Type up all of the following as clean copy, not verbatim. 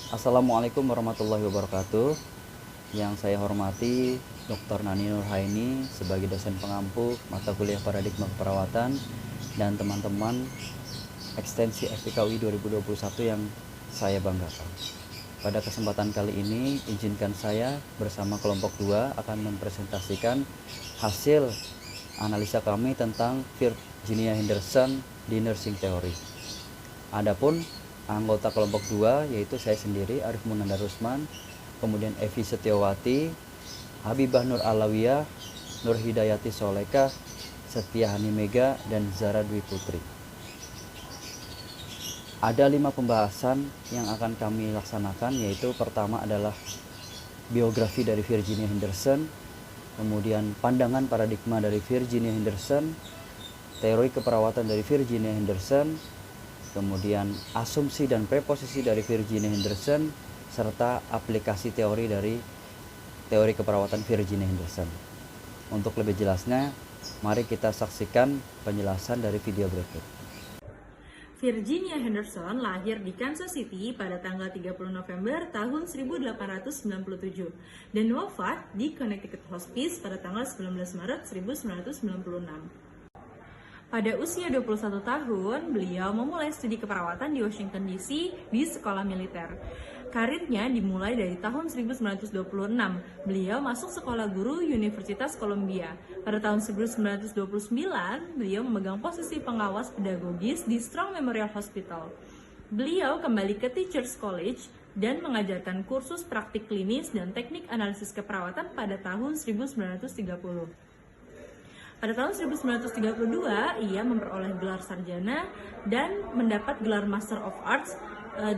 Assalamualaikum warahmatullahi wabarakatuh. Yang saya hormati Dr. Nani Nurhaini sebagai dosen pengampu mata kuliah paradigma keperawatan dan teman-teman ekstensi FPKUI 2021 yang saya banggakan. Pada kesempatan kali ini, izinkan saya bersama kelompok 2 akan mempresentasikan hasil analisa kami tentang Virginia Henderson di nursing theory. Adapun anggota kelompok 2 yaitu saya sendiri Arif Munandar Rusman, kemudian Evi Setiawati, Habibah Nur Alawiyah, Nur Hidayati Soleka, Setia Hani Mega, dan Zara Dwi Putri. Ada 5 pembahasan yang akan kami laksanakan, yaitu pertama adalah biografi dari Virginia Henderson, kemudian pandangan paradigma dari Virginia Henderson, teori keperawatan dari Virginia Henderson, kemudian asumsi dan preposisi dari Virginia Henderson, serta aplikasi teori dari teori keperawatan Virginia Henderson. Untuk lebih jelasnya, mari kita saksikan penjelasan dari video berikut. Virginia Henderson lahir di Kansas City pada tanggal 30 November tahun 1897 dan wafat di Connecticut Hospice pada tanggal 19 Maret 1996. Pada usia 21 tahun, beliau memulai studi keperawatan di Washington DC di sekolah militer. Karirnya dimulai dari tahun 1926. Beliau masuk sekolah guru Universitas Columbia. Pada tahun 1929, beliau memegang posisi pengawas pedagogis di Strong Memorial Hospital. Beliau kembali ke Teachers College dan mengajarkan kursus praktik klinis dan teknik analisis keperawatan pada tahun 1930. Pada tahun 1932, ia memperoleh gelar sarjana dan mendapat gelar Master of Arts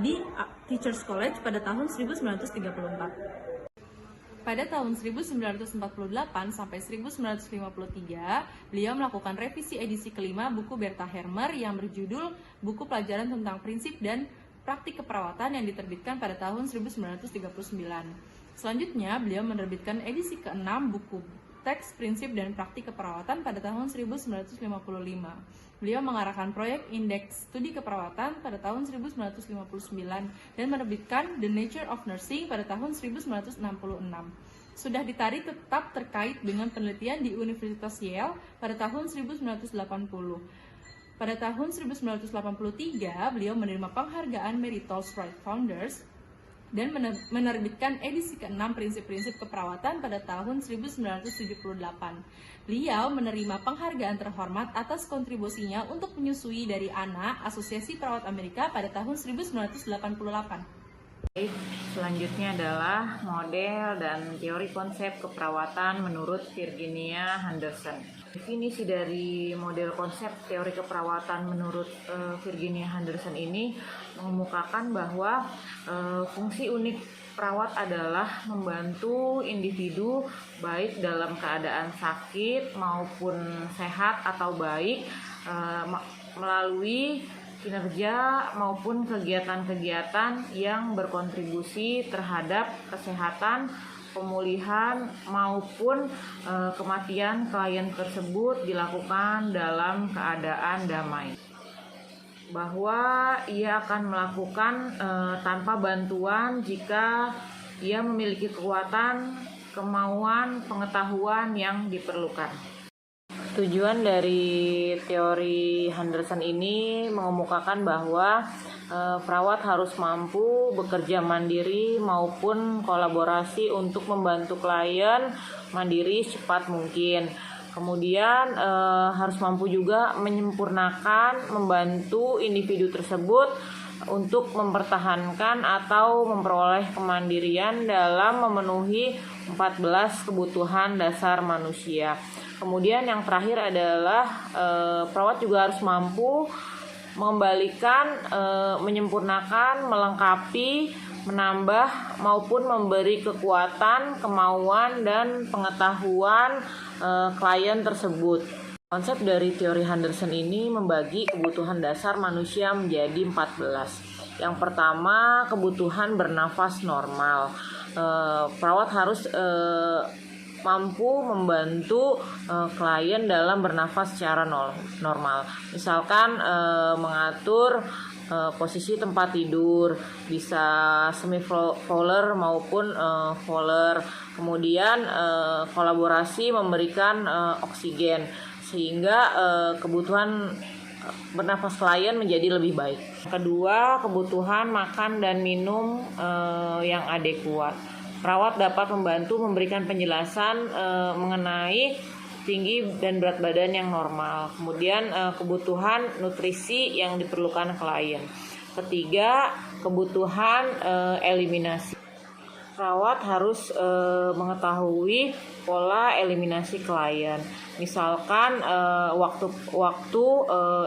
di Teachers College pada tahun 1934. Pada tahun 1948 sampai 1953, beliau melakukan revisi edisi kelima buku Bertha Hermer yang berjudul Buku Pelajaran tentang Prinsip dan Praktik Keperawatan yang diterbitkan pada tahun 1939. Selanjutnya, beliau menerbitkan edisi ke-6 buku Teks, Prinsip, dan Praktik Keperawatan pada tahun 1955. Beliau mengarahkan proyek Indeks Studi Keperawatan pada tahun 1959 dan menerbitkan The Nature of Nursing pada tahun 1966. Sudah ditarik tetap terkait dengan penelitian di Universitas Yale pada tahun 1980. Pada tahun 1983, beliau menerima penghargaan Meritorious Right Founders dan menerbitkan edisi ke-6 Prinsip-Prinsip Keperawatan pada tahun 1978. Beliau menerima penghargaan terhormat atas kontribusinya untuk menyusui dari ANA, Asosiasi Perawat Amerika, pada tahun 1988. Selanjutnya adalah model dan teori konsep keperawatan menurut Virginia Henderson. Definisi dari model konsep teori keperawatan menurut Virginia Henderson ini mengemukakan bahwa fungsi unik perawat adalah membantu individu baik dalam keadaan sakit maupun sehat atau baik melalui kinerja maupun kegiatan-kegiatan yang berkontribusi terhadap kesehatan, pemulihan maupun kematian klien tersebut dilakukan dalam keadaan damai. Bahwa ia akan melakukan tanpa bantuan jika ia memiliki kekuatan, kemauan, pengetahuan yang diperlukan. Tujuan dari teori Henderson ini mengemukakan bahwa perawat harus mampu bekerja mandiri maupun kolaborasi untuk membantu klien mandiri secepat mungkin. Kemudian harus mampu juga menyempurnakan, membantu individu tersebut untuk mempertahankan atau memperoleh kemandirian dalam memenuhi 14 kebutuhan dasar manusia. Kemudian yang terakhir adalah perawat juga harus mampu mengembalikan, menyempurnakan, melengkapi, menambah maupun memberi kekuatan, kemauan, dan pengetahuan klien tersebut. Konsep dari teori Henderson ini membagi kebutuhan dasar manusia menjadi 14. Yang pertama, kebutuhan bernafas normal. Perawat harus mampu membantu klien dalam bernafas secara normal. Misalkan mengatur posisi tempat tidur, bisa semi fowler maupun fowler. Kemudian kolaborasi memberikan oksigen sehingga kebutuhan bernafas klien menjadi lebih baik. Kedua, kebutuhan makan dan minum yang adekuat. Perawat dapat membantu memberikan penjelasan mengenai tinggi dan berat badan yang normal. Kemudian kebutuhan nutrisi yang diperlukan klien. Ketiga, kebutuhan eliminasi. Perawat harus mengetahui pola eliminasi klien. Misalkan waktu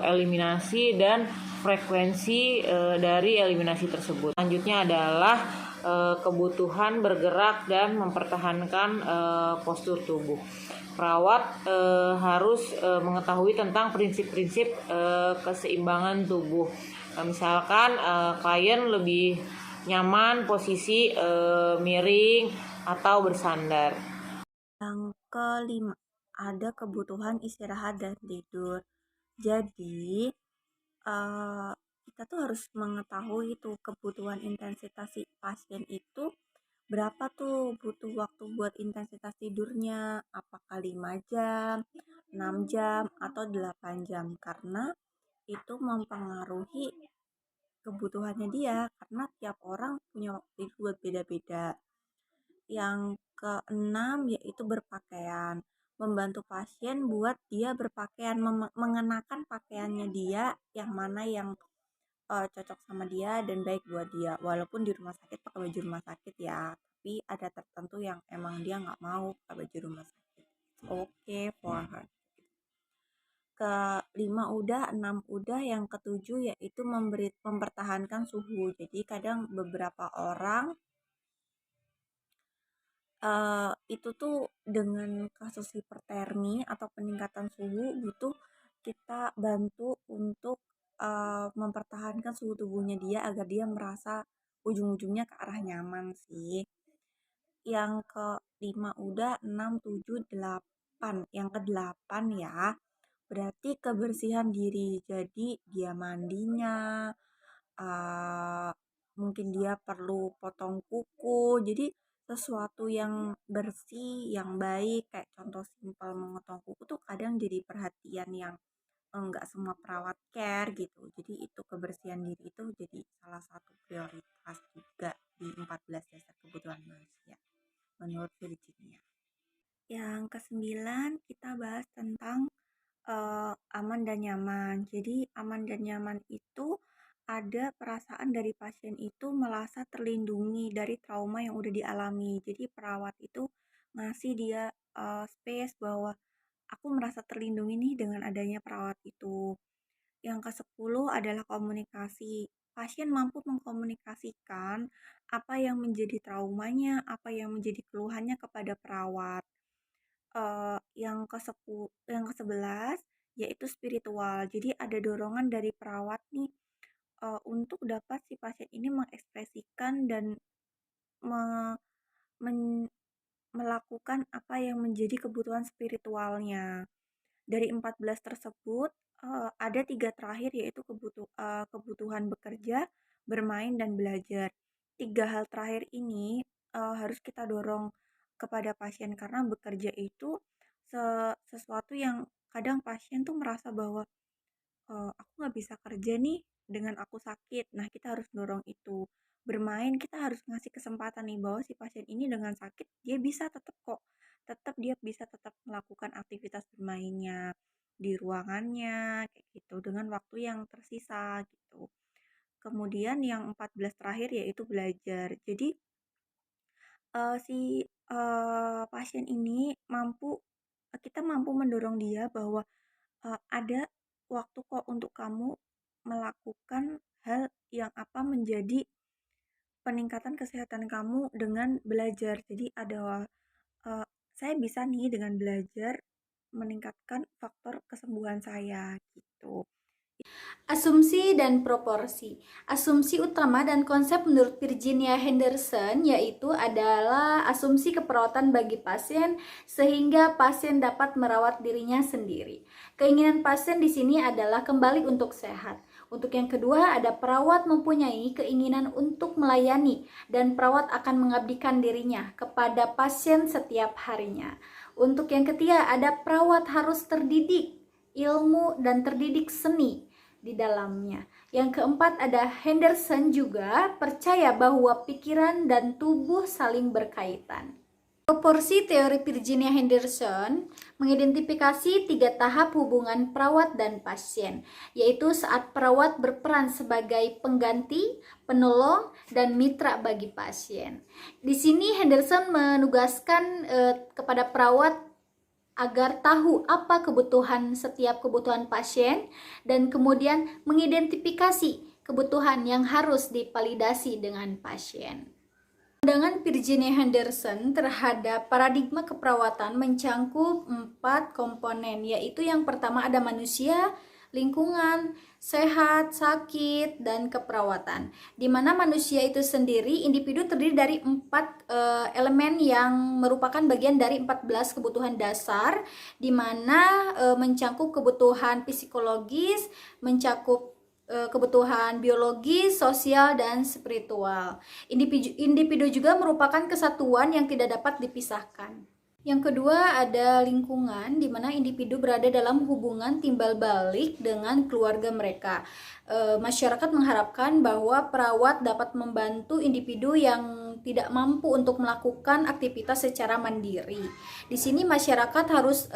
eliminasi dan frekuensi dari eliminasi tersebut. Selanjutnya adalah kebutuhan bergerak dan mempertahankan postur tubuh. Perawat harus mengetahui tentang prinsip-prinsip keseimbangan tubuh. Misalkan klien lebih nyaman posisi miring atau bersandar. Yang kelima, ada kebutuhan istirahat dan tidur. Jadi kita tuh harus mengetahui tuh kebutuhan intensitas si pasien itu berapa tuh butuh waktu buat intensitas tidurnya, apakah 5 jam, 6 jam, atau 8 jam, karena itu mempengaruhi kebutuhannya dia, karena tiap orang punya waktu tidur beda-beda. Yang keenam yaitu berpakaian, membantu pasien buat dia berpakaian, mengenakan pakaiannya dia yang mana yang cocok sama dia dan baik buat dia. Walaupun di rumah sakit pakai baju rumah sakit ya, tapi ada tertentu yang emang dia nggak mau pakai baju rumah sakit. Oke, for her. Kelima udah, 6 udah, yang ketujuh yaitu mempertahankan suhu. Jadi kadang beberapa orang itu tuh dengan kasus hipertermi atau peningkatan suhu butuh kita bantu untuk mempertahankan suhu tubuhnya dia agar dia merasa ujung-ujungnya ke arah nyaman sih. Yang kelima udah, 6, 7, 8. Yang ke-8 ya, berarti kebersihan diri. Jadi dia mandinya, mungkin dia perlu potong kuku. Jadi sesuatu yang bersih, yang baik, kayak contoh simpel memotong kuku tuh kadang jadi perhatian yang enggak semua perawat care gitu. Jadi itu kebersihan diri itu jadi salah satu prioritas juga di 14 dasar kebutuhan manusia menurut Virginia. Yang kesembilan kita bahas tentang aman dan nyaman. Jadi aman dan nyaman itu ada perasaan dari pasien itu merasa terlindungi dari trauma yang udah dialami. Jadi perawat itu ngasih dia space bahwa aku merasa terlindungi nih dengan adanya perawat itu. Yang ke-10 adalah komunikasi. Pasien mampu mengkomunikasikan apa yang menjadi traumanya, apa yang menjadi keluhannya kepada perawat. Yang ke-11 yaitu spiritual. Jadi ada dorongan dari perawat nih untuk dapat si pasien ini mengekspresikan dan melakukan apa yang menjadi kebutuhan spiritualnya. Dari 14 tersebut ada 3 terakhir yaitu kebutuhan bekerja, bermain, dan belajar. 3 hal terakhir ini harus kita dorong kepada pasien karena bekerja itu sesuatu yang kadang pasien tuh merasa bahwa aku nggak bisa kerja nih dengan aku sakit. Nah, kita harus dorong itu. Bermain, kita harus ngasih kesempatan nih bahwa si pasien ini dengan sakit dia bisa dia bisa tetap melakukan aktivitas bermainnya di ruangannya kayak gitu dengan waktu yang tersisa gitu. Kemudian yang 14 terakhir yaitu belajar. Jadi si pasien ini kita mampu mendorong dia bahwa ada waktu kok untuk kamu melakukan hal yang apa menjadi peningkatan kesehatan kamu dengan belajar. Jadi ada saya bisa nih dengan belajar meningkatkan faktor kesembuhan saya gitu. Asumsi dan proporsi. Asumsi utama dan konsep menurut Virginia Henderson yaitu adalah asumsi keperawatan bagi pasien sehingga pasien dapat merawat dirinya sendiri. Keinginan pasien di sini adalah kembali untuk sehat. Untuk yang kedua, ada perawat mempunyai keinginan untuk melayani dan perawat akan mengabdikan dirinya kepada pasien setiap harinya. Untuk yang ketiga, ada perawat harus terdidik ilmu dan terdidik seni di dalamnya. Yang keempat, ada Henderson juga percaya bahwa pikiran dan tubuh saling berkaitan. Proporsi teori Virginia Henderson mengidentifikasi 3 tahap hubungan perawat dan pasien, yaitu saat perawat berperan sebagai pengganti, penolong, dan mitra bagi pasien. Di sini Henderson menugaskan kepada perawat agar tahu apa setiap kebutuhan pasien dan kemudian mengidentifikasi kebutuhan yang harus dipalidasi dengan pasien. Pandangan Virginia Henderson terhadap paradigma keperawatan mencangkup 4 komponen, yaitu yang pertama ada manusia, lingkungan, sehat, sakit, dan keperawatan. Di mana manusia itu sendiri, individu terdiri dari 4 elemen yang merupakan bagian dari 14 kebutuhan dasar, di mana mencangkup kebutuhan psikologis, mencakup kebutuhan biologis, sosial, dan spiritual. Individu juga merupakan kesatuan yang tidak dapat dipisahkan. Yang kedua ada lingkungan, di mana individu berada dalam hubungan timbal balik dengan keluarga mereka. Masyarakat mengharapkan bahwa perawat dapat membantu individu yang tidak mampu untuk melakukan aktivitas secara mandiri. Di sini masyarakat harus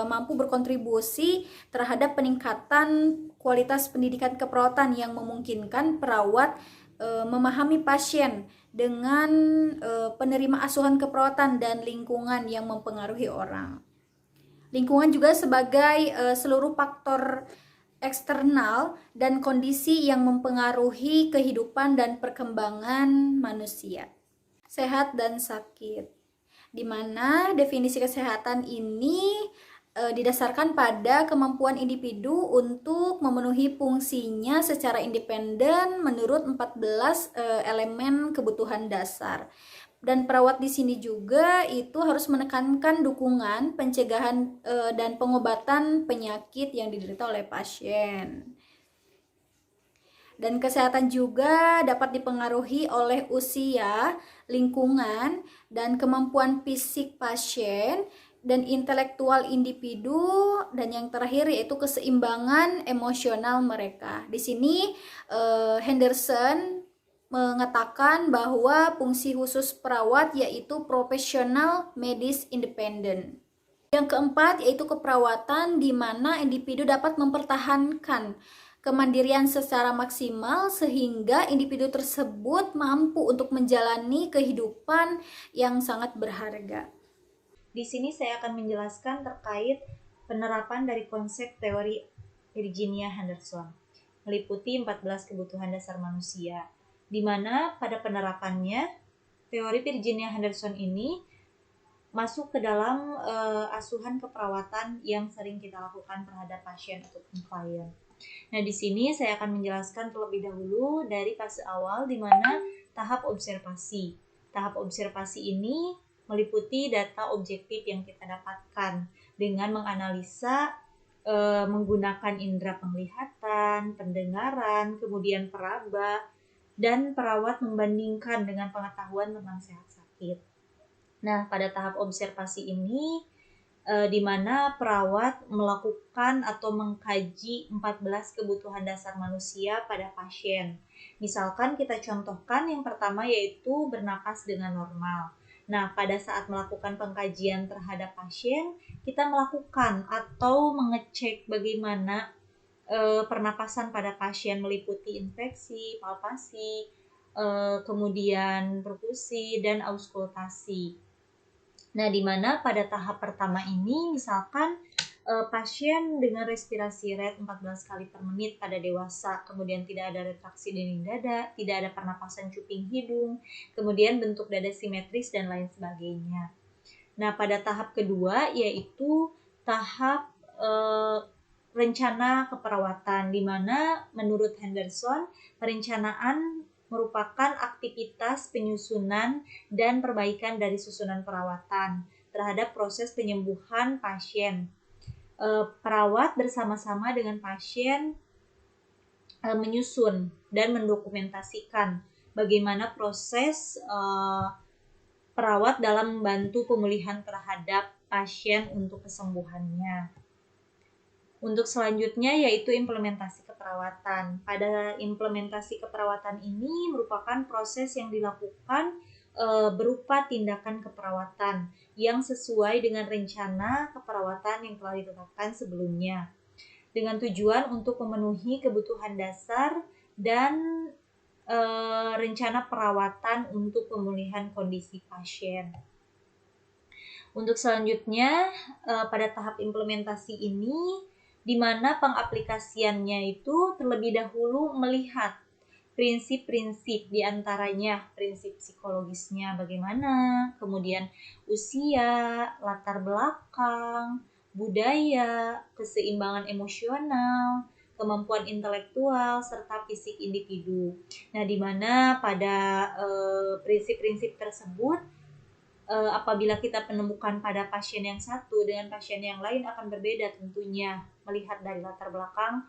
mampu berkontribusi terhadap peningkatan kualitas pendidikan keperawatan yang memungkinkan perawat memahami pasien dengan penerima asuhan keperawatan dan lingkungan yang mempengaruhi orang. Lingkungan juga sebagai seluruh faktor eksternal dan kondisi yang mempengaruhi kehidupan dan perkembangan manusia. Sehat dan sakit, di mana definisi kesehatan ini didasarkan pada kemampuan individu untuk memenuhi fungsinya secara independen menurut 14 elemen kebutuhan dasar. Dan perawat di sini juga itu harus menekankan dukungan, pencegahan dan pengobatan penyakit yang diderita oleh pasien. Dan kesehatan juga dapat dipengaruhi oleh usia, lingkungan, dan kemampuan fisik pasien, dan intelektual individu, dan yang terakhir yaitu keseimbangan emosional mereka. Di sini Henderson mengatakan bahwa fungsi khusus perawat yaitu profesional medis independen. Yang keempat yaitu keperawatan, di mana individu dapat mempertahankan kemandirian secara maksimal sehingga individu tersebut mampu untuk menjalani kehidupan yang sangat berharga. Di sini saya akan menjelaskan terkait penerapan dari konsep teori Virginia Henderson, meliputi 14 kebutuhan dasar manusia, di mana pada penerapannya teori Virginia Henderson ini masuk ke dalam asuhan keperawatan yang sering kita lakukan terhadap pasien ataupun klien. Nah, di sini saya akan menjelaskan terlebih dahulu dari fase awal, di mana tahap observasi. Tahap observasi ini meliputi data objektif yang kita dapatkan dengan menganalisa menggunakan indera penglihatan, pendengaran, kemudian peraba, dan perawat membandingkan dengan pengetahuan tentang sehat sakit. Nah, pada tahap observasi ini di mana perawat melakukan atau mengkaji 14 kebutuhan dasar manusia pada pasien. Misalkan kita contohkan yang pertama yaitu bernapas dengan normal. Nah, pada saat melakukan pengkajian terhadap pasien, kita melakukan atau mengecek bagaimana pernapasan pada pasien, meliputi infeksi, palpasi, kemudian perkusi, dan auskultasi. Nah, di mana pada tahap pertama ini, misalkan pasien dengan respirasi rate 14 kali per menit pada dewasa, kemudian tidak ada retraksi dinding dada, tidak ada pernapasan cuping hidung, kemudian bentuk dada simetris, dan lain sebagainya. Nah, pada tahap kedua yaitu tahap rencana keperawatan, di mana menurut Henderson, perencanaan merupakan aktivitas penyusunan dan perbaikan dari susunan perawatan terhadap proses penyembuhan pasien. Perawat bersama-sama dengan pasien menyusun dan mendokumentasikan bagaimana proses perawat dalam membantu pemulihan terhadap pasien untuk kesembuhannya. Untuk selanjutnya yaitu implementasi keperawatan. Pada implementasi keperawatan ini merupakan proses yang dilakukan berupa tindakan keperawatan yang sesuai dengan rencana keperawatan yang telah ditetapkan sebelumnya, dengan tujuan untuk memenuhi kebutuhan dasar dan rencana perawatan untuk pemulihan kondisi pasien. Untuk selanjutnya pada tahap implementasi ini, di mana pengaplikasiannya itu terlebih dahulu melihat prinsip-prinsip, diantaranya prinsip psikologisnya bagaimana, kemudian usia, latar belakang, budaya, keseimbangan emosional, kemampuan intelektual, serta fisik individu. Nah, di mana pada prinsip-prinsip tersebut apabila kita menemukan pada pasien yang satu dengan pasien yang lain akan berbeda tentunya, melihat dari latar belakang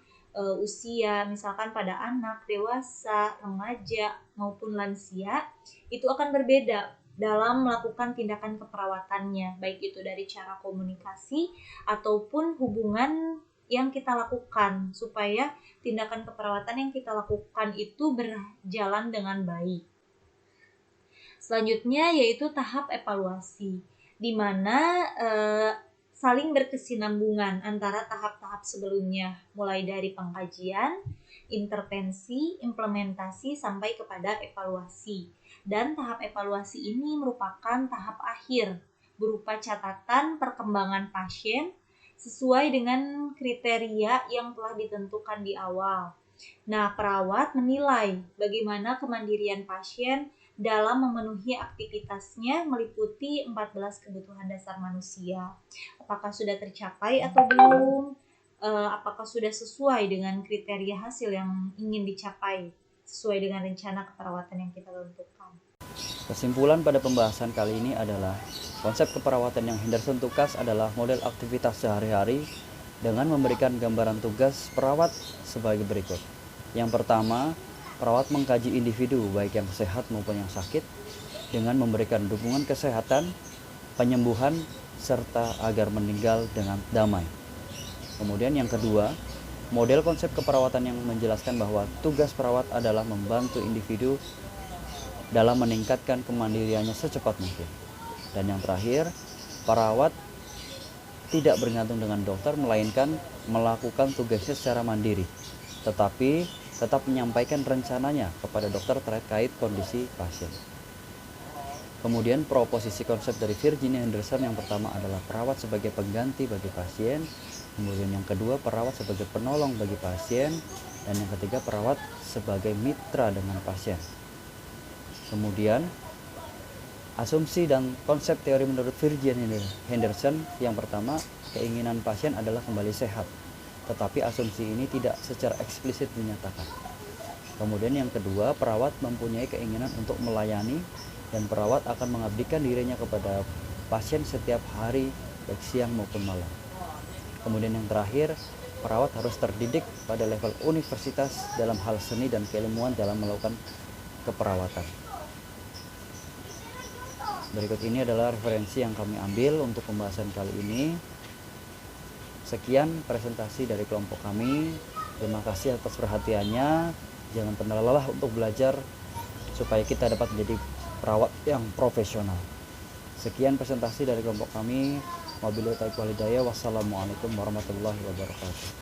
usia, misalkan pada anak, dewasa, remaja maupun lansia, itu akan berbeda dalam melakukan tindakan keperawatannya, baik itu dari cara komunikasi ataupun hubungan yang kita lakukan, supaya tindakan keperawatan yang kita lakukan itu berjalan dengan baik. Selanjutnya yaitu tahap evaluasi, di mana saling berkesinambungan antara tahap-tahap sebelumnya, mulai dari pengkajian, intervensi, implementasi, sampai kepada evaluasi. Dan tahap evaluasi ini merupakan tahap akhir, berupa catatan perkembangan pasien sesuai dengan kriteria yang telah ditentukan di awal. Nah, perawat menilai bagaimana kemandirian pasien dalam memenuhi aktivitasnya meliputi 14 kebutuhan dasar manusia. Apakah sudah tercapai atau belum? Apakah sudah sesuai dengan kriteria hasil yang ingin dicapai sesuai dengan rencana keperawatan yang kita tentukan. Kesimpulan pada pembahasan kali ini adalah konsep keperawatan yang Henderson tukas adalah model aktivitas sehari-hari dengan memberikan gambaran tugas perawat sebagai berikut. Yang pertama, perawat mengkaji individu baik yang sehat maupun yang sakit dengan memberikan dukungan kesehatan, penyembuhan, serta agar meninggal dengan damai. Kemudian yang kedua, model konsep keperawatan yang menjelaskan bahwa tugas perawat adalah membantu individu dalam meningkatkan kemandiriannya secepat mungkin. Dan yang terakhir, perawat tidak bergantung dengan dokter melainkan melakukan tugasnya secara mandiri, tetapi tetap menyampaikan rencananya kepada dokter terkait kondisi pasien. Kemudian proposisi konsep dari Virginia Henderson yang pertama adalah perawat sebagai pengganti bagi pasien, kemudian yang kedua perawat sebagai penolong bagi pasien, dan yang ketiga perawat sebagai mitra dengan pasien. Kemudian asumsi dan konsep teori menurut Virginia Henderson yang pertama, keinginan pasien adalah kembali sehat, tetapi asumsi ini tidak secara eksplisit dinyatakan. Kemudian yang kedua, perawat mempunyai keinginan untuk melayani dan perawat akan mengabdikan dirinya kepada pasien setiap hari, baik siang maupun malam. Kemudian yang terakhir, perawat harus terdidik pada level universitas dalam hal seni dan keilmuan dalam melakukan keperawatan. Berikut ini adalah referensi yang kami ambil untuk pembahasan kali ini. Sekian presentasi dari kelompok kami. Terima kasih atas perhatiannya. Jangan pernah lelah untuk belajar supaya kita dapat menjadi perawat yang profesional. Sekian presentasi dari kelompok kami. Wabillahi taufiq wal hidayah. Wassalamualaikum warahmatullahi wabarakatuh.